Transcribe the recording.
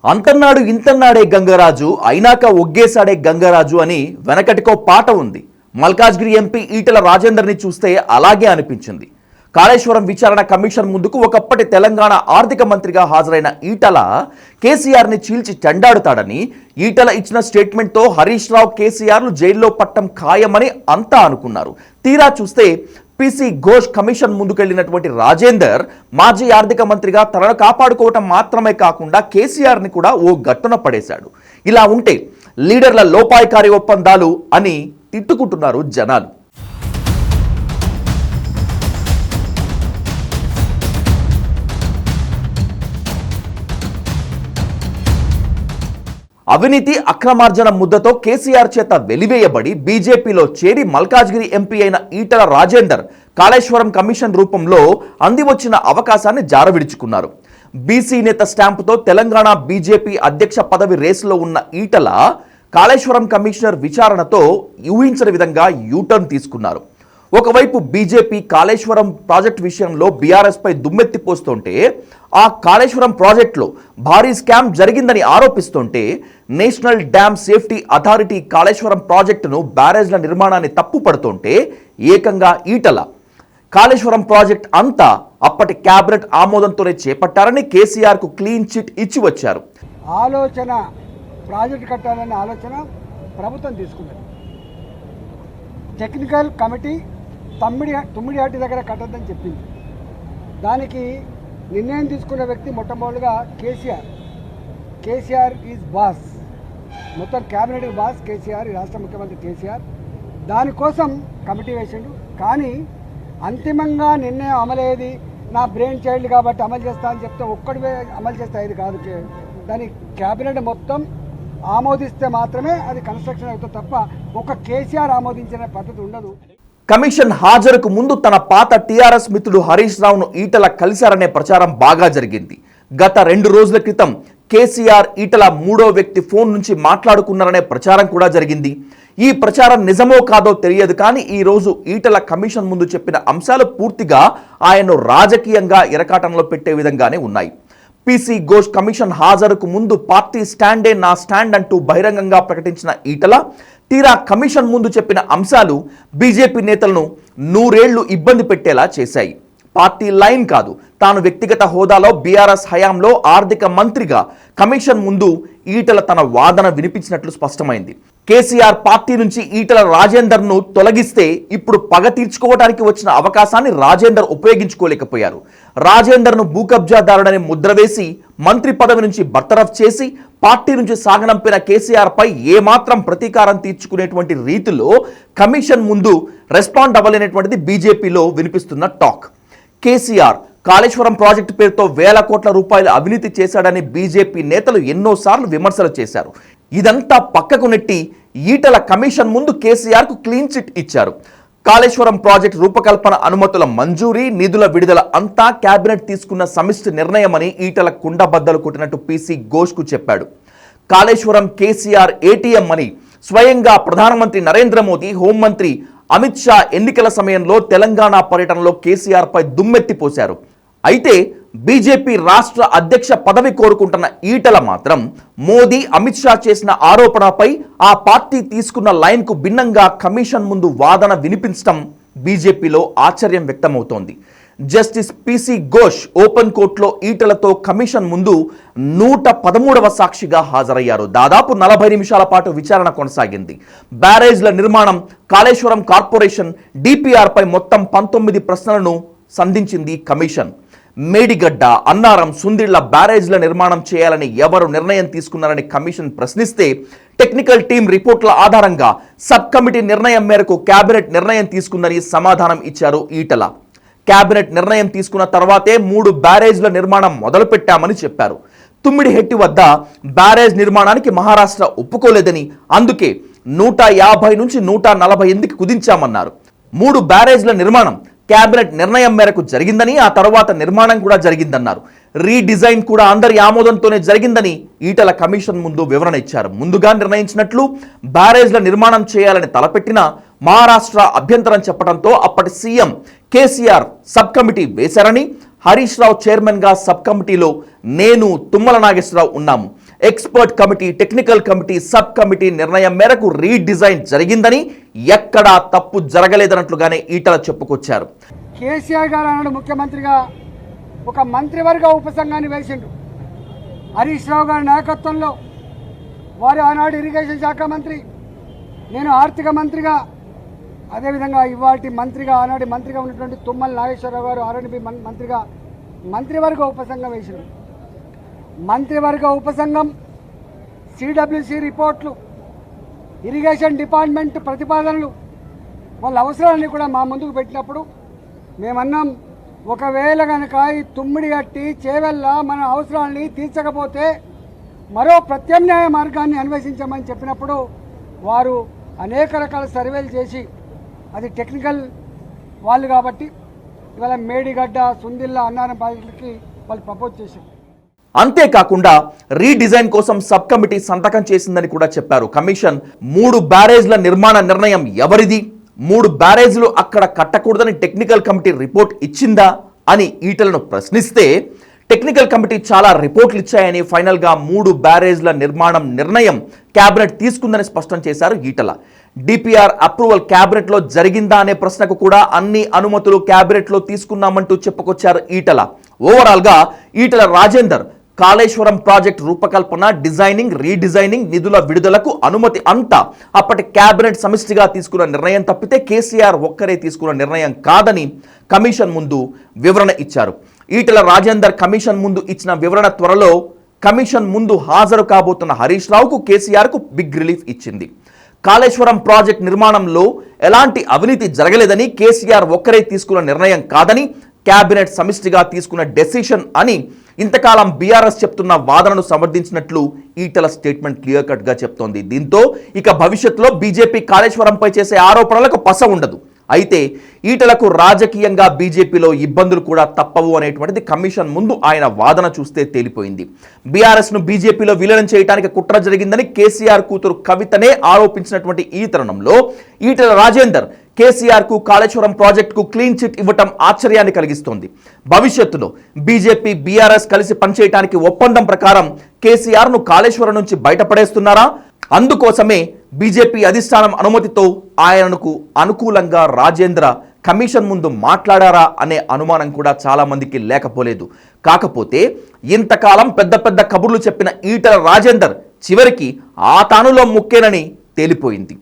అంతన్నాడు ఇంతన్నాడే గంగరాజు అయినాక ఒగ్గేశాడే గంగరాజు అని వెనకటికో పాట ఉంది. మల్కాజ్గిరి ఎంపీ ఈటెల రాజేందర్ని చూస్తే అలాగే అనిపించింది. కాళేశ్వరం విచారణ కమిషన్ ముందుకు ఒకప్పటి తెలంగాణ ఆర్థిక మంత్రిగా హాజరైన ఈటెల కేసీఆర్ని చీల్చి చెండాడుతాడని, ఈటెల ఇచ్చిన స్టేట్మెంట్తో హరీష్ రావు కేసీఆర్లు జైల్లో పట్టం ఖాయమని అంతా అనుకున్నారు. తీరా చూస్తే పీసీ ఘోష్ కమిషన్ ముందుకెళ్లినటువంటి రాజేందర్ మాజీ ఆర్థిక మంత్రిగా తనను కాపాడుకోవటం మాత్రమే కాకుండా కేసీఆర్ని కూడా ఓ గట్టున పడేశాడు. ఇలా ఉంటే లీడర్ల లోపాయికారి ఒప్పందాలు అని తిట్టుకుంటున్నారు జనాలు. అవినీతి అక్రమార్జన ముద్దతో కేసీఆర్ చేత వెలివేయబడి బీజేపీలో చేరి మల్కాజ్గిరి ఎంపీ అయిన ఈటెల రాజేందర్ కాళేశ్వరం కమిషన్ రూపంలో అందివచ్చిన అవకాశాన్ని జారవిడుచుకున్నారు. బీసీ నేత స్టాంపుతో తెలంగాణ బీజేపీ అధ్యక్ష పదవి రేసులో ఉన్న ఈటెల కాళేశ్వరం కమిషనర్ విచారణతో ఊహించని విధంగా యూటర్న్ తీసుకున్నారు. ఒకవైపు బీజేపీ కాళేశ్వరం ప్రాజెక్టు విషయంలో బీఆర్ఎస్పై దుమ్మెత్తిపోస్తుంటే, ఆ కాళేశ్వరం ప్రాజెక్టులో భారీ స్కామ్ జరిగిందని ఆరోపిస్తుంటే, national dam safety authority Kaleshwaram ప్రాజెక్టును బ్యారేజ్ల నిర్మాణాన్ని తప్పుపడుతుంటే, ఏకంగా ఈటెల కాళేశ్వరం ప్రాజెక్ట్ అంతా అప్పటి క్యాబినెట్ ఆమోదంతోనే చేపట్టారని కేసీఆర్కు క్లీన్ చిట్ ఇచ్చి వచ్చారు. ఆలోచన ప్రాజెక్టు కట్టాలనే ఆలోచన ప్రభుత్వం తీసుకున్నది. టెక్నికల్ కమిటీ తుమ్మిడిహట్టి దగ్గర కట్టద్దని చెప్పింది. దానికి నిర్ణయం తీసుకున్న వ్యక్తి మొట్టమొదటిగా కేసీఆర్ ఈజ్ బాస్, మొత్తం క్యాబినెట్ బాస్ కేసీఆర్, రాష్ట్ర ముఖ్యమంత్రి కేసీఆర్. దానికోసం కమిటీ వేసిండు. కానీ అంతిమంగా నిర్ణయం అమలయ్యేది నా బ్రెయిన్ చైల్డ్ కాబట్టి అమలు చేస్తా అని చెప్తే ఒక్కడివే అమలు చేస్తే అది కాదు. దాని క్యాబినెట్ మొత్తం ఆమోదిస్తే మాత్రమే అది కన్స్ట్రక్షన్ అవుతుంది తప్ప ఒక కేసీఆర్ ఆమోదించిన పద్ధతి ఉండదు. కమిషన్ హాజరుకు ముందు తన పాత టీఆర్ఎస్ మిత్రుడు హరీష్ రావును ఈటెల కలిశారనే ప్రచారం బాగా జరిగింది. గత 2 రోజుల క్రితం కేసీఆర్ ఈటెల మూడో వ్యక్తి ఫోన్ నుంచి మాట్లాడుకున్నారనే ప్రచారం కూడా జరిగింది. ఈ ప్రచారం నిజమో కాదో తెలియదు, కానీ ఈ రోజు ఈటెల కమిషన్ ముందు చెప్పిన అంశాలు పూర్తిగా ఆయన్ను రాజకీయంగా ఇరకాటంలో పెట్టే విధంగానే ఉన్నాయి. పీసీ ఘోష్ కమిషన్ హాజరుకు ముందు పార్టీ స్టాండే నా స్టాండ్ అంటూ బహిరంగంగా ప్రకటించిన ఈటెల తీరా కమిషన్ ముందు చెప్పిన అంశాలు బీజేపీ నేతలను 100 ఏళ్లు ఇబ్బంది పెట్టేలా చేశాయి. పార్టీ లైన్ కాదు, తాను వ్యక్తిగత హోదాలో బీఆర్ఎస్ హయాంలో ఆర్థిక మంత్రిగా కమిషన్ ముందు ఈటెల తన వాదన వినిపించినట్లు స్పష్టమైంది. కేసీఆర్ పార్టీ నుంచి ఈటెల రాజేందర్ను తొలగిస్తే ఇప్పుడు పగ తీర్చుకోవడానికి వచ్చిన అవకాశాన్ని రాజేందర్ ఉపయోగించుకోలేకపోయారు. రాజేందర్ను భూకబ్జాదారుడని ముద్ర వేసి మంత్రి పదవి నుంచి బర్తరఫ్ చేసి పార్టీ నుంచి సాగనంపిన కేసీఆర్ పై ఏమాత్రం ప్రతీకారం తీర్చుకునేటువంటి రీతిలో కమిషన్ ముందు రెస్పాండ్ అవ్వలేనటువంటిది బీజేపీలో వినిపిస్తున్న టాక్. కేసీఆర్ కాళేశ్వరం ప్రాజెక్టు పేరుతో వేల కోట్ల రూపాయలు అవినీతి చేశాడని బీజేపీ నేతలు ఎన్నోసార్లు విమర్శలు చేశారు. ఇదంతా పక్కకు నెట్టి ఈటెల కమిషన్ ముందు కేసీఆర్కు క్లీన్ చిట్ ఇచ్చారు. కాళేశ్వరం ప్రాజెక్టు రూపకల్పన అనుమతుల మంజూరీ, నిధుల విడుదల అంతా కేబినెట్ తీసుకున్న సమిష్టి నిర్ణయమని ఈటెల కుండబద్దలు కొట్టినట్టు పీసీ ఘోష్కు చెప్పాడు. కాళేశ్వరం కేసీఆర్ ఏటీఎం అని స్వయంగా ప్రధానమంత్రి నరేంద్ర మోదీ, హోంమంత్రి అమిత్ షా ఎన్నికల సమయంలో తెలంగాణ పర్యటనలో కేసీఆర్ పై దుమ్మెత్తిపోశారు. అయితే బీజేపీ రాష్ట్ర అధ్యక్ష పదవి కోరుకుంటున్న ఈటెల మాత్రం మోదీ, అమిత్ షా చేసిన ఆరోపణపై ఆ పార్టీ తీసుకున్న లైన్కు భిన్నంగా కమిషన్ ముందు వాదన వినిపించడం బీజేపీలో ఆశ్చర్యం వ్యక్తమవుతోంది. జస్టిస్ పీసీ ఘోష్ ఓపెన్ కోర్టులో ఈటెలతో కమిషన్ ముందు 113వ సాక్షిగా హాజరయ్యారు. దాదాపు 40 నిమిషాల పాటు విచారణ కొనసాగింది. బ్యారేజ్ల నిర్మాణం, కాళేశ్వరం కార్పొరేషన్, డిపిఆర్ పై మొత్తం 19 ప్రశ్నలను సంధించింది కమిషన్. మేడిగడ్డ, అన్నారం, సుందిళ్ల బ్యారేజ్ల నిర్మాణం చేయాలని ఎవరు నిర్ణయం తీసుకున్నారని కమిషన్ ప్రశ్నిస్తే టెక్నికల్ టీం రిపోర్ట్ల ఆధారంగా సబ్ కమిటీ నిర్ణయం మేరకు కేబినెట్ నిర్ణయం తీసుకుందని సమాధానం ఇచ్చారు ఈటెల. కేబినెట్ నిర్ణయం తీసుకున్న తర్వాతే 3 బ్యారేజ్ల నిర్మాణం మొదలుపెట్టామని చెప్పారు. తుమ్మిడిహెట్టి వద్ద బ్యారేజ్ నిర్మాణానికి మహారాష్ట్ర ఒప్పుకోలేదని, అందుకే 150 నుంచి 148కి కుదించామన్నారు. 3 బ్యారేజ్ల నిర్మాణం కేబినెట్ నిర్ణయం మేరకు జరిగిందని, ఆ తర్వాత నిర్మాణం కూడా జరిగిందన్నారు. రీడిజైన్ కూడా అందరి ఆమోదంతోనే జరిగిందని ఈటెల కమిషన్ ముందు వివరణ ఇచ్చారు. ముందుగా నిర్ణయించినట్లు బ్యారేజ్ల నిర్మాణం చేయాలని తలపెట్టిన మహారాష్ట్ర అభ్యంతరం చెప్పడంతో అప్పటి సీఎం కేసీఆర్ సబ్ కమిటీ వేశారని, హరీష్ రావు చైర్మన్గా సబ్ కమిటీలో నేను, తుమ్మల నాగేశ్వరరావు ఉన్నాము. Expert committee, technical committee, sub committee నిర్ణయం మేరకు రీడిజైన్ జరిగిందని, ఎక్కడా తప్పు జరగలేదన్నట్లుగానే ఈటల చెప్పుకొచ్చారు. కేసీఆర్ గారు అన్నాడు ముఖ్యమంత్రిగా ఒక మంత్రివర్గ ఉపసంఘాన్ని వేసిండు. హరీష్ రావు గారి నాయకత్వంలో వారు ఆనాడు ఇరిగేషన్ శాఖ మంత్రి, నేను ఆర్థిక మంత్రిగా, అదేవిధంగా ఇవాటి మంత్రిగా ఆనాటి మంత్రిగా ఉన్నటువంటి తుమ్మల నాగేశ్వరరావు గారు ఆర్ఎండ్బి మంత్రిగా మంత్రివర్గ ఉపసంఘం వేసిండు. మంత్రివర్గ ఉపసంఘం సిడబ్ల్యూసి రిపోర్ట్లు, ఇరిగేషన్ డిపార్ట్మెంట్ ప్రతిపాదనలు, వాళ్ళ అవసరాలన్నీ కూడా మా ముందుకు పెట్టినప్పుడు మేమన్నాం, ఒకవేళ కనుక ఈ తుమ్మిడి గట్టి చేవెళ్ళ మన అవసరాలని తీర్చకపోతే మరో ప్రత్యామ్నాయ మార్గాన్ని అన్వేషించమని చెప్పినప్పుడు వారు అనేక రకాల సర్వేలు చేసి, అది టెక్నికల్ వాళ్ళు కాబట్టి ఇవాళ మేడిగడ్డ, సుందిల్ల, అన్నారం ప్రాజెక్టులకి వాళ్ళు ప్రపోజ్ చేశారు. అంతేకాకుండా రీడిజైన్ కోసం సబ్ కమిటీ సంతకం చేసిందని కూడా చెప్పారు. కమిషన్ 3 బ్యారేజ్ల నిర్మాణ నిర్ణయం ఎవరిది, 3 బ్యారేజ్లు అక్కడ కట్టకూడదని టెక్నికల్ కమిటీ రిపోర్ట్ ఇచ్చిందా అని ఈటలను ప్రశ్నిస్తే, టెక్నికల్ కమిటీ చాలా రిపోర్ట్లు ఇచ్చాయని, ఫైనల్గా 3 బ్యారేజ్ల నిర్మాణం నిర్ణయం కేబినెట్ తీసుకుందని స్పష్టం చేశారు ఈటల. డిపిఆర్ అప్రూవల్ కేబినెట్లో జరిగిందా అనే ప్రశ్నకు కూడా అన్ని అనుమతులు కేబినెట్లో తీసుకున్నామంటూ చెప్పుకొచ్చారు ఈటల. ఓవరాల్గా ఈటల రాజేందర్ కాళేశ్వరం ప్రాజెక్ట్ రూపకల్పన, డిజైనింగ్, రీడిజైనింగ్, నిధుల విడుదలకు అనుమతి అంతా అప్పటి కేబినెట్ సమిష్టిగా తీసుకున్న నిర్ణయం తప్పితే కేసీఆర్ ఒక్కరే తీసుకున్న నిర్ణయం కాదని కమిషన్ ముందు వివరణ ఇచ్చారు. ఈటల రాజేందర్ కమిషన్ ముందు ఇచ్చిన వివరణ త్వరలో కమిషన్ ముందు హాజరు కాబోతున్న హరీష్ రావుకు, కేసీఆర్కు బిగ్ రిలీఫ్ ఇచ్చింది. కాళేశ్వరం ప్రాజెక్ట్ నిర్మాణంలో ఎలాంటి అవినీతి జరగలేదని, కేసీఆర్ ఒక్కరే తీసుకున్న నిర్ణయం కాదని, కేబినెట్ సమిష్టిగా తీసుకున్న డెసిషన్ అని ఇంతకాలం బీఆర్ఎస్ చెప్తున్న వాదనను సమర్థించినట్లు ఈటల స్టేట్మెంట్ క్లియర్ కట్ గా చెప్తోంది. దీంతో ఇక భవిష్యత్తులో బీజేపీ కాళేశ్వరంపై చేసే ఆరోపణలకు పస ఉండదు. అయితే ఈటలకు రాజకీయంగా బీజేపీలో ఇబ్బందులు కూడా తప్పవు అనేటువంటిది కమిషన్ ముందు ఆయన వాదన చూస్తే తేలిపోయింది. బీఆర్ఎస్ను బీజేపీలో విలీనం చేయడానికి కుట్ర జరిగిందని కేసీఆర్ కూతురు కవితనే ఆరోపించినటువంటి ఈ తరుణంలో ఈటల రాజేందర్ కేసీఆర్కు, కాళేశ్వరం ప్రాజెక్టుకు క్లీన్ చిట్ ఇవ్వటం ఆశ్చర్యాన్ని కలిగిస్తోంది. భవిష్యత్తులో బీజేపీ, బీఆర్ఎస్ కలిసి పనిచేయడానికి ఒప్పందం ప్రకారం కేసీఆర్ను కాళేశ్వరం నుంచి బయటపడేస్తున్నారా? అందుకోసమే బీజేపీ అధిష్టానం అనుమతితో ఆయనకు అనుకూలంగా రాజేంద్ర కమిషన్ ముందు మాట్లాడారా అనే అనుమానం కూడా చాలా మందికి లేకపోలేదు. కాకపోతే ఇంతకాలం పెద్ద పెద్ద కబుర్లు చెప్పిన ఈటల రాజేందర్ చివరికి ఆ తానులో ముక్కేనని తేలిపోయింది.